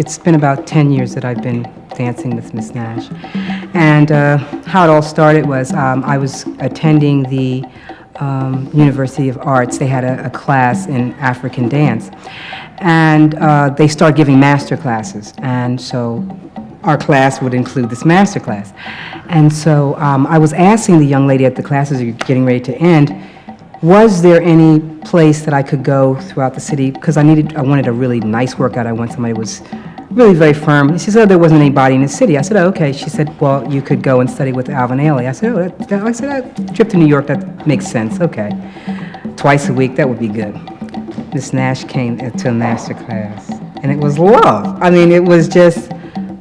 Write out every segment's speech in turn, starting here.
it's been about 10 years that I've been dancing with Miss Nash. And how it all started was I was attending the University of Arts. They had a class in African dance. And they started giving master classes. And so our class would include this master class. And so I was asking the young lady at the classes are getting ready to end, was there any place that I could go throughout the city? Because I wanted a really nice workout. I wanted somebody who was really very firm. She said, oh, there wasn't anybody in the city. I said, oh, okay. She said, well, you could go and study with Alvin Ailey. I said, oh, that trip to New York, that makes sense. Okay. Twice a week, that would be good. Miss Nash came to a master class, and it was love. I mean, it was just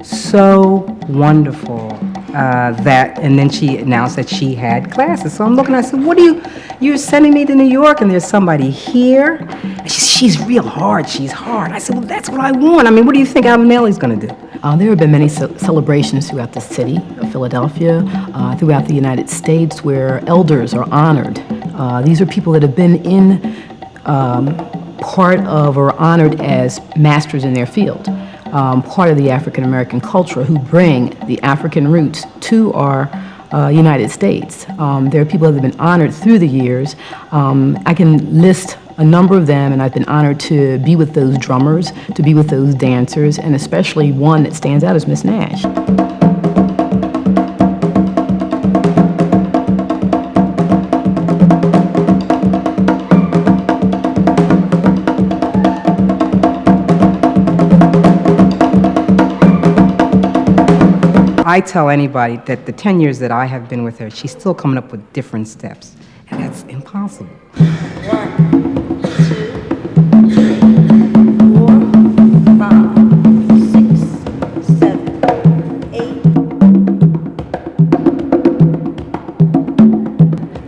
so wonderful. And then she announced that she had classes. So I'm looking, I said, you're sending me to New York and there's somebody here? And she's real hard, she's hard. I said, well, that's what I want. I mean, what do you think Alvin Ailey's gonna do? There have been many celebrations throughout the city of Philadelphia, throughout the United States, where elders are honored. These are people that have been in part of or honored as masters in their field. Part of the African American culture who bring the African roots to our United States. There are people that have been honored through the years. I can list a number of them, and I've been honored to be with those drummers, to be with those dancers, and especially one that stands out is Miss Nash. I tell anybody that the 10 years that I have been with her, she's still coming up with different steps, and that's impossible. 1, 2, 3, 4, 5, 6, 7,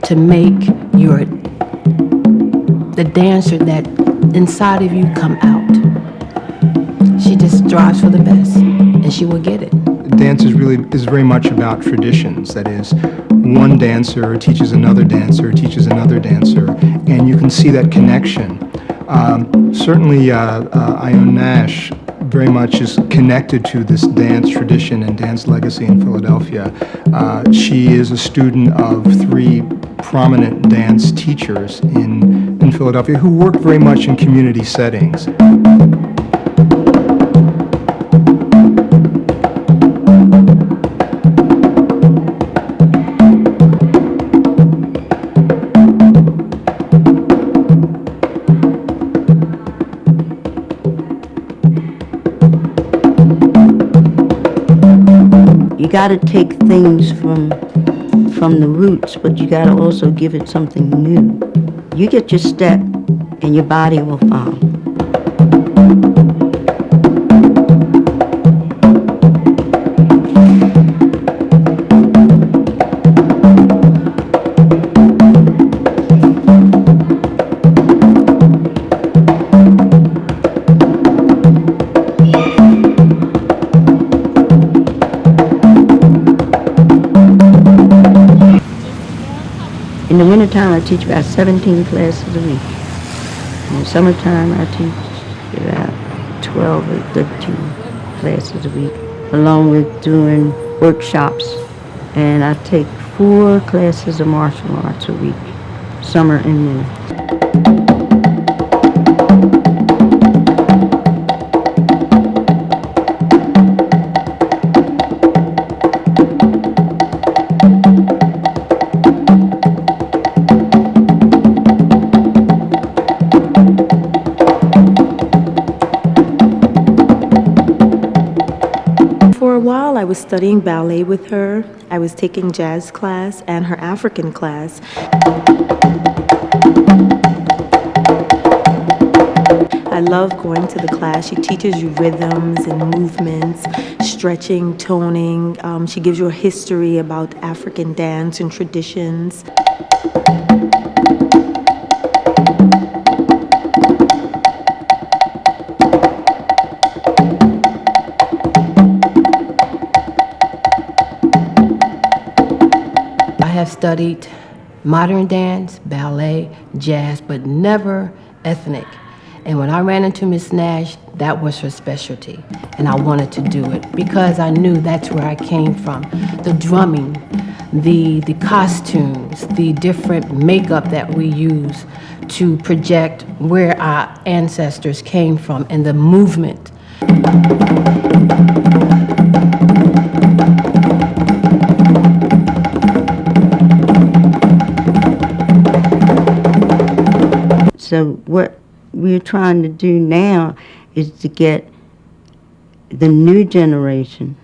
8. To make the dancer that inside of you come out. She just strives for the best, and she will get it. Dance is very much about traditions. That is, one dancer teaches another dancer, and you can see that connection. Certainly, Ione Nash very much is connected to this dance tradition and dance legacy in Philadelphia. She is a student of 3 prominent dance teachers in Philadelphia who work very much in community settings. You got to take things from the roots, but you got to also give it something new. You get your step, and your body will follow. In the wintertime, I teach about 17 classes a week. In the summertime, I teach about 12 or 13 classes a week, along with doing workshops. And I take 4 classes of martial arts a week, summer and winter. For a while, I was studying ballet with her. I was taking jazz class and her African class. I love going to the class. She teaches you rhythms and movements, stretching, toning. She gives you a history about African dance and traditions. I have studied modern dance, ballet, jazz, but never ethnic. And when I ran into Miss Nash, that was her specialty. And I wanted to do it because I knew that's where I came from. The drumming, the costumes, the different makeup that we use to project where our ancestors came from, and the movement. So what we're trying to do now is to get the new generation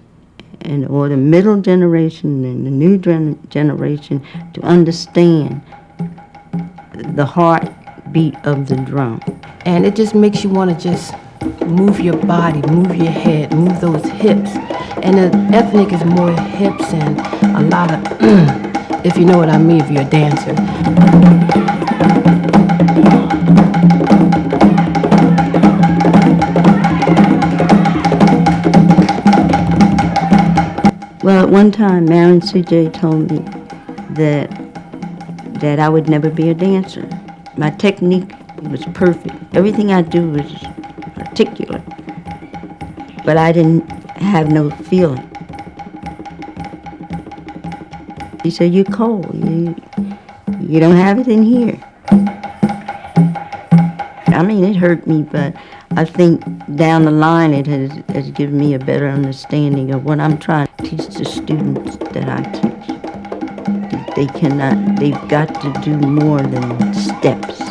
or the middle generation and the new generation to understand the heartbeat of the drum. And it just makes you want to just move your body, move your head, move those hips. And the ethnic is more hips and a lot of, if you know what I mean, if you're a dancer. Well, at one time, Marin C.J. told me that I would never be a dancer. My technique was perfect. Everything I do was articulate, but I didn't have no feeling. He said, "You're cold. You don't have it in here." I mean, it hurt me, but I think down the line it has given me a better understanding of what I'm trying to teach the students that I teach. They've got to do more than steps.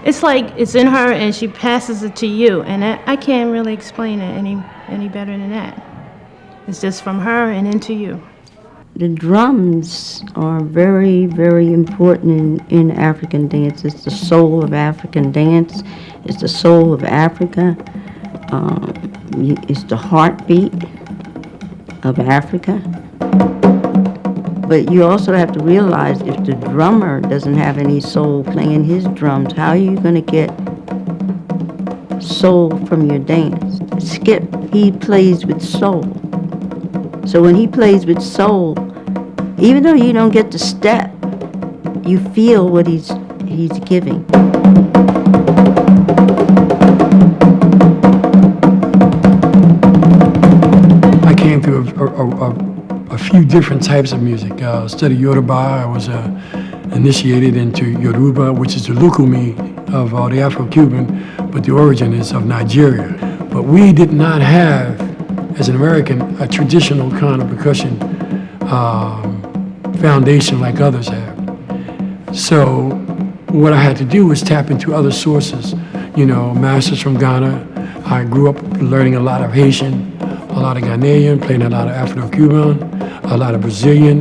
It's like it's in her and she passes it to you, and I can't really explain it any better than that. It's just from her and into you. The drums are very, very important in African dance. It's the soul of African dance. It's the soul of Africa. It's the heartbeat of Africa. But you also have to realize if the drummer doesn't have any soul playing his drums, how are you going to get soul from your dance? Skip, he plays with soul. So when he plays with soul, even though you don't get the step, you feel what he's giving. I came through a few different types of music. Studied Yoruba. I was initiated into Yoruba, which is the lukumi of the Afro-Cuban, but the origin is of Nigeria. But we did not have, as an American, a traditional kind of percussion foundation like others have. So what I had to do was tap into other sources, masters from Ghana. I grew up learning a lot of Haitian, a lot of Ghanaian, playing a lot of Afro-Cuban, a lot of Brazilian.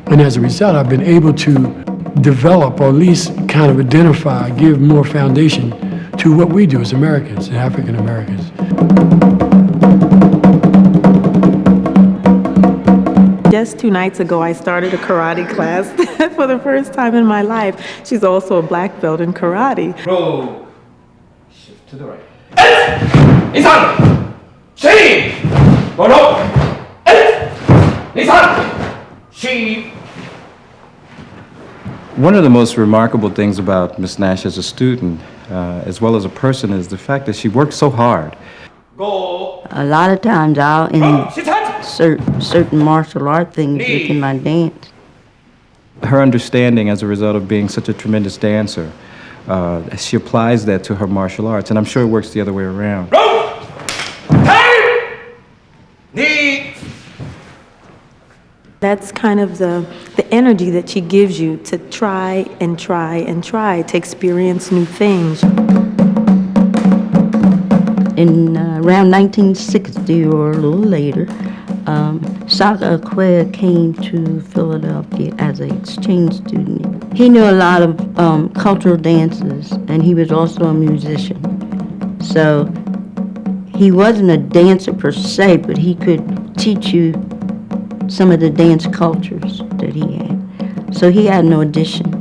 And as a result, I've been able to develop, or at least kind of identify, give more foundation to what we do as Americans, and African Americans. Just 2 nights ago, I started a karate class for the first time in my life. She's also a black belt in karate. Roll. Shift to the right. Nisan! Shi! Roll. Nisan! Shi! One of the most remarkable things about Miss Nash as a student, as well as a person, is the fact that she worked so hard. Go. A lot of times I'll insert certain martial art things within my dance. Her understanding as a result of being such a tremendous dancer, she applies that to her martial arts, and I'm sure it works the other way around. That's kind of the energy that she gives you to try and try and try, to experience new things. In around 1960 or a little later, Saka Akwe came to Philadelphia as an exchange student. He knew a lot of cultural dances, and he was also a musician. So he wasn't a dancer per se, but he could teach you some of the dance cultures that he had. So he had an audition,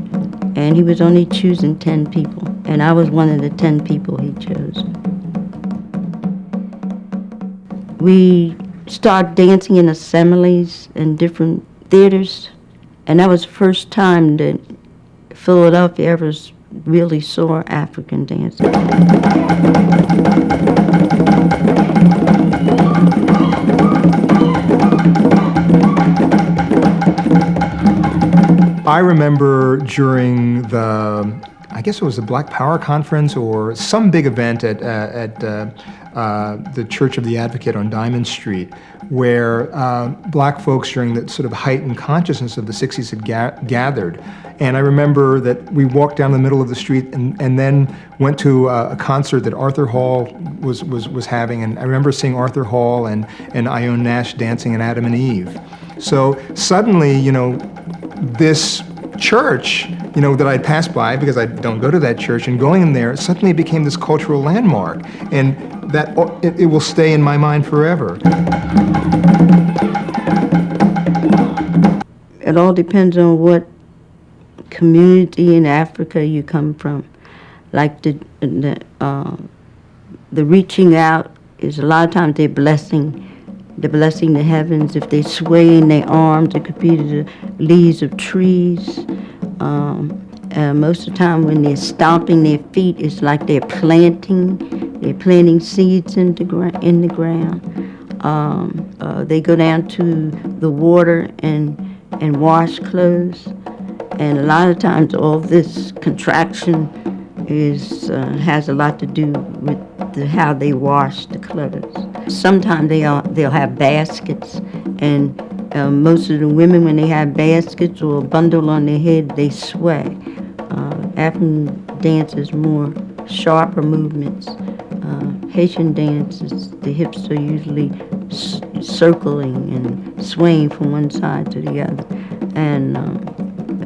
and he was only choosing 10 people, and I was one of the 10 people he chose. We started dancing in assemblies and different theaters, and that was the first time that Philadelphia ever really saw African dancing. I remember during I guess it was the Black Power Conference or some big event at the Church of the Advocate on Diamond Street, where black folks during the sort of heightened consciousness of the 60s had gathered. And I remember that we walked down the middle of the street and then went to a concert that Arthur Hall was having. And I remember seeing Arthur Hall and Ione Nash dancing in Adam and Eve. So suddenly, you know, this church, you know, that I'd passed by because I don't go to that church, and going in there, suddenly it became this cultural landmark, and that it will stay in my mind forever. It all depends on what community in Africa you come from. Like the reaching out is a lot of times they're blessing the heavens. If they sway in their arms, it could be the leaves of trees. Most of the time when they're stomping their feet, it's like they're planting seeds in the ground. They go down to the water and wash clothes. And a lot of times all this contraction has a lot to do with how they wash the clothes. Sometimes they'll have baskets, and most of the women, when they have baskets or a bundle on their head, they sway. African dance is more sharper movements. Haitian dance the hips are usually circling and swaying from one side to the other. And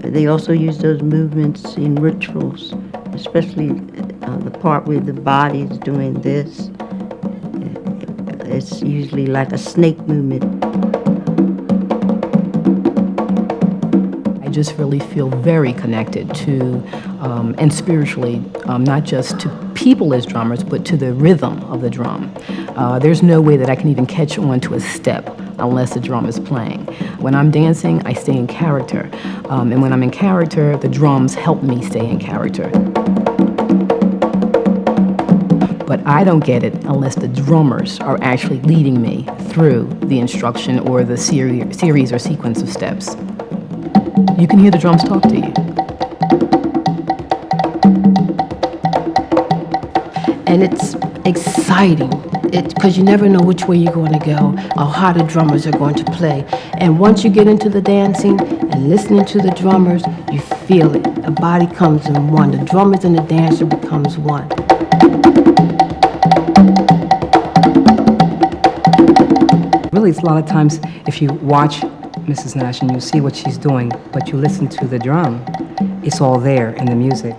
they also use those movements in rituals, especially the part where the body is doing this. It's usually like a snake movement. I just really feel very connected to, and spiritually, not just to people as drummers, but to the rhythm of the drum. There's no way that I can even catch on to a step unless the drum is playing. When I'm dancing, I stay in character. And when I'm in character, the drums help me stay in character. But I don't get it unless the drummers are actually leading me through the instruction or the series or sequence of steps. You can hear the drums talk to you. And it's exciting. Because you never know which way you're going to go or how the drummers are going to play. And once you get into the dancing and listening to the drummers, you feel it. The body comes in one. The drummers and the dancer becomes one. Really, it's a lot of times if you watch Mrs. Nash and you see what she's doing, but you listen to the drum, it's all there in the music.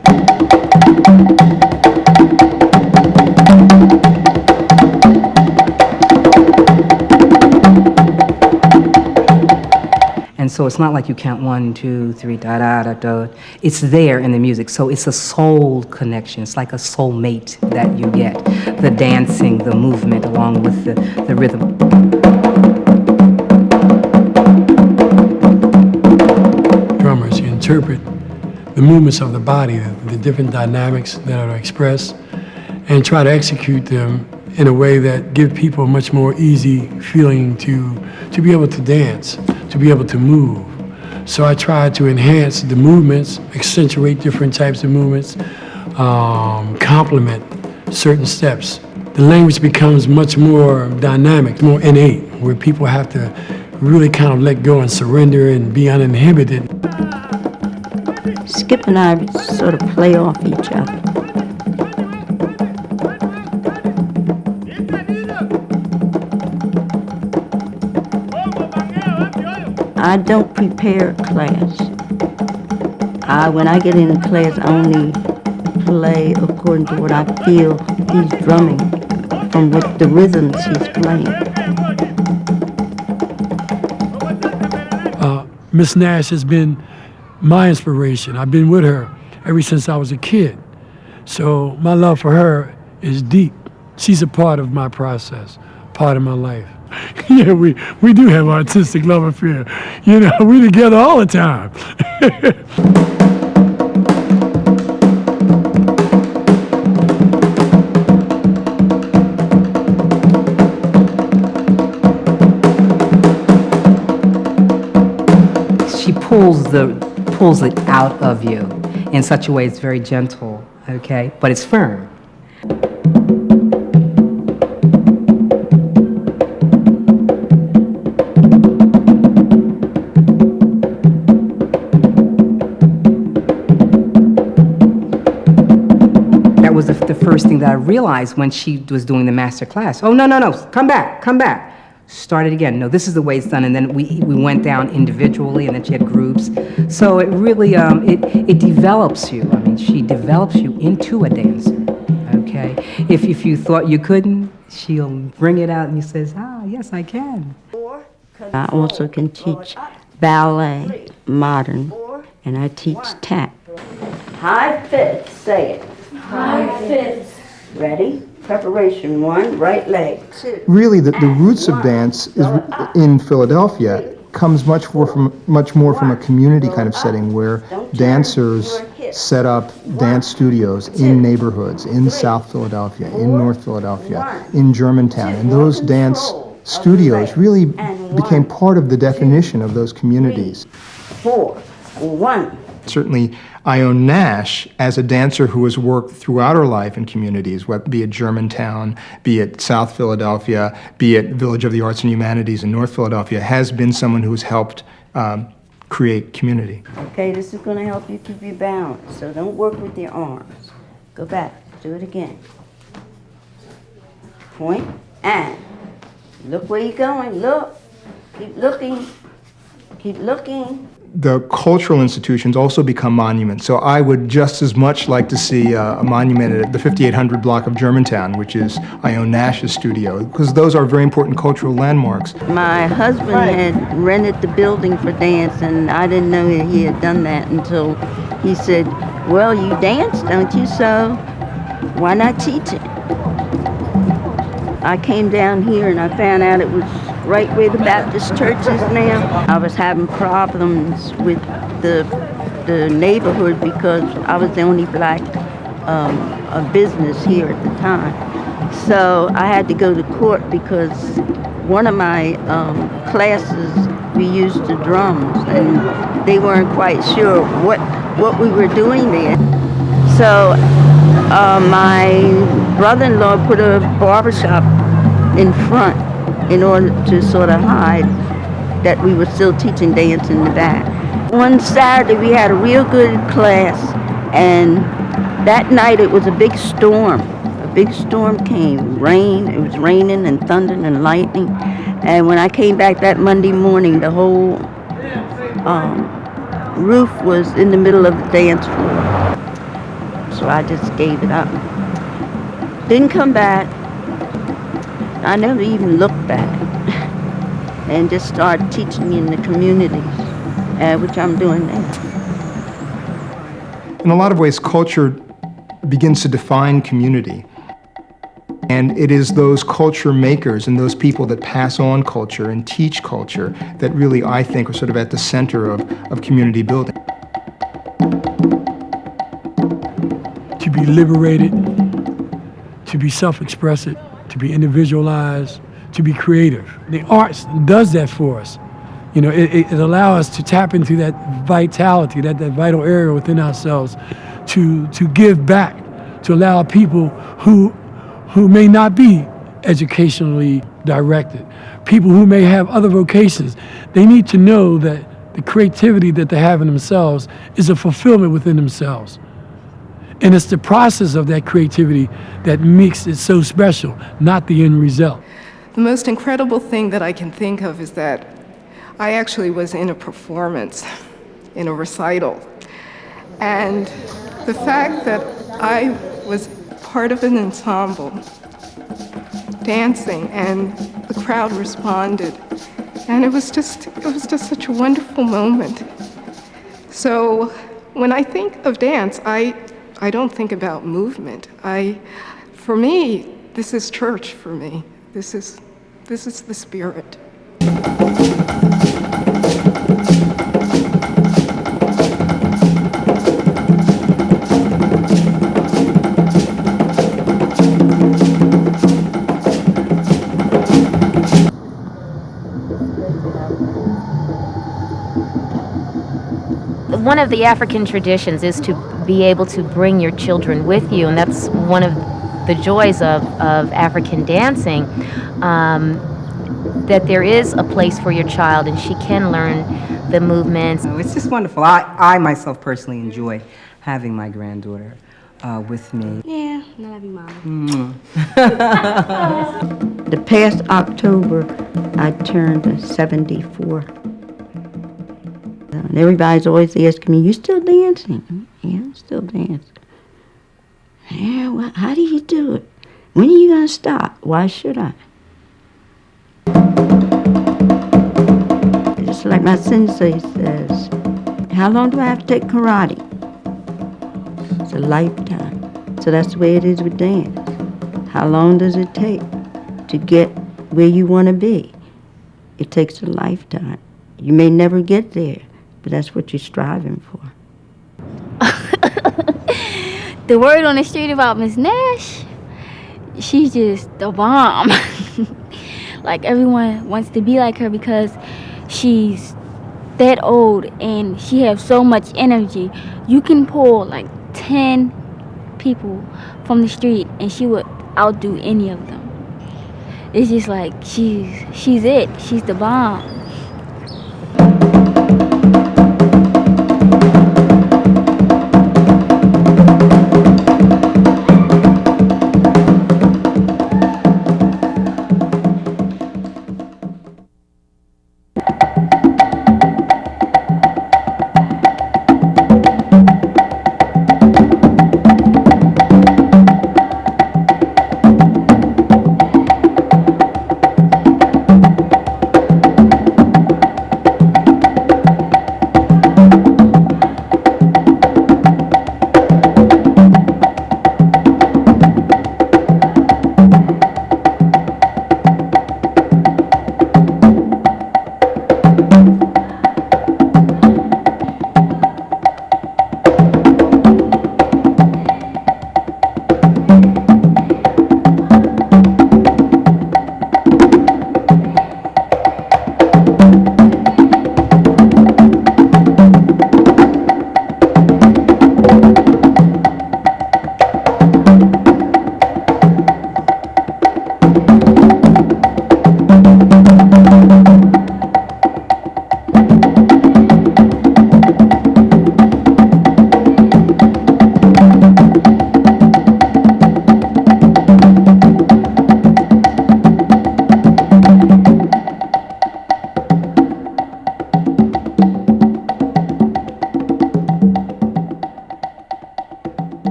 And so it's not like you count 1, 2, 3, da da da da. It's there in the music. So it's a soul connection. It's like a soul mate that you get. The dancing, the movement, along with the rhythm. Drummers, you interpret the movements of the body, the different dynamics that are expressed, and try to execute them in a way that give people a much more easy feeling to be able to dance, to be able to move. So I try to enhance the movements, accentuate different types of movements, complement certain steps. The language becomes much more dynamic, more innate, where people have to really kind of let go and surrender and be uninhibited. Skip and I sort of play off each other. I don't prepare a class. When I get in a class, I only play according to what I feel he's drumming, from what the rhythms he's playing. Miss Nash has been my inspiration. I've been with her ever since I was a kid. So my love for her is deep. She's a part of my process, part of my life. Yeah, we do have artistic love affair. You know, we together all the time. She pulls it out of you in such a way it's very gentle, okay? But it's firm. That was the first thing that I realized when she was doing the master class. Oh, no, no, no, come back, come back. Start it again. No, this is the way it's done. And then we went down individually, and then she had groups. So it really, it develops you. I mean, she develops you into a dancer, okay? If you thought you couldn't, she'll bring it out and you says, yes, I can. I also can teach ballet, modern, and I teach tap. High fifths, say it. High fifths. Ready? Preparation, 1, right leg. 2. Really, the roots of dance is, in Philadelphia comes much more from a community kind of setting where dancers set up dance studios in neighborhoods, in South Philadelphia, in North Philadelphia, in Germantown. And those dance studios really became part of the definition of those communities. 4, 1. Certainly, Ione Nash, as a dancer who has worked throughout her life in communities, be it Germantown, be it South Philadelphia, be it Village of the Arts and Humanities in North Philadelphia, has been someone who has helped create community. Okay, this is going to help you keep your balance, so don't work with your arms. Go back, do it again. Point, and look where you're going, look, keep looking, keep looking. The cultural institutions also become monuments. So I would just as much like to see a monument at the 5800 block of Germantown, which is Ione Nash's studio, because those are very important cultural landmarks. My husband had rented the building for dance, and I didn't know he had done that until he said, well, you dance, don't you? So why not teach it? I came down here and I found out it was right where the Baptist church is now. I was having problems with the neighborhood because I was the only black business here at the time. So I had to go to court because one of my classes we used the drums, and they weren't quite sure what we were doing there. So my brother-in-law put a barbershop in front in order to sort of hide that we were still teaching dance in the back. One Saturday we had a real good class, and that night it was a big storm. A big storm came, rain, it was raining and thundering and lightning. And when I came back that Monday morning, the whole roof was in the middle of the dance floor. So I just gave it up. Didn't come back. I never even looked back, and just started teaching in the communities, which I'm doing now. In a lot of ways, culture begins to define community. And it is those culture makers and those people that pass on culture and teach culture that really, I think, are sort of at the center of community building. To be liberated, to be self-expressive, to be individualized, to be creative. The arts does that for us. You know, it allows us to tap into that vitality, that vital area within ourselves, to give back, to allow people who may not be educationally directed, people who may have other vocations. They need to know that the creativity that they have in themselves is a fulfillment within themselves. And it's the process of that creativity that makes it so special, not the end result. The most incredible thing that I can think of is that I actually was in a performance, in a recital. And the fact that I was part of an ensemble, dancing, and the crowd responded. And it was just such a wonderful moment. So when I think of dance, I don't think about movement. For me, this is church for me. This is This is the spirit. One of the African traditions is to be able to bring your children with you, and that's one of the joys of African dancing, that there is a place for your child and she can learn the movements. Oh, it's just wonderful. I myself personally enjoy having my granddaughter with me. Yeah, I love you, Mom. The past October, I turned 74. And everybody's always asking me, "You still dancing?" "Yeah, I'm still dancing." "Yeah, well, how do you do it? When are you going to stop?" "Why should I?" Just like my sensei says, "How long do I have to take karate?" It's a lifetime. So that's the way it is with dance. How long does it take to get where you want to be? It takes a lifetime. You may never get there, but that's what you're striving for. The word on the street about Miss Nash, she's just the bomb. Like, everyone wants to be like her because she's that old and she has so much energy. You can pull like 10 people from the street and she would outdo any of them. It's just like she's it. She's the bomb.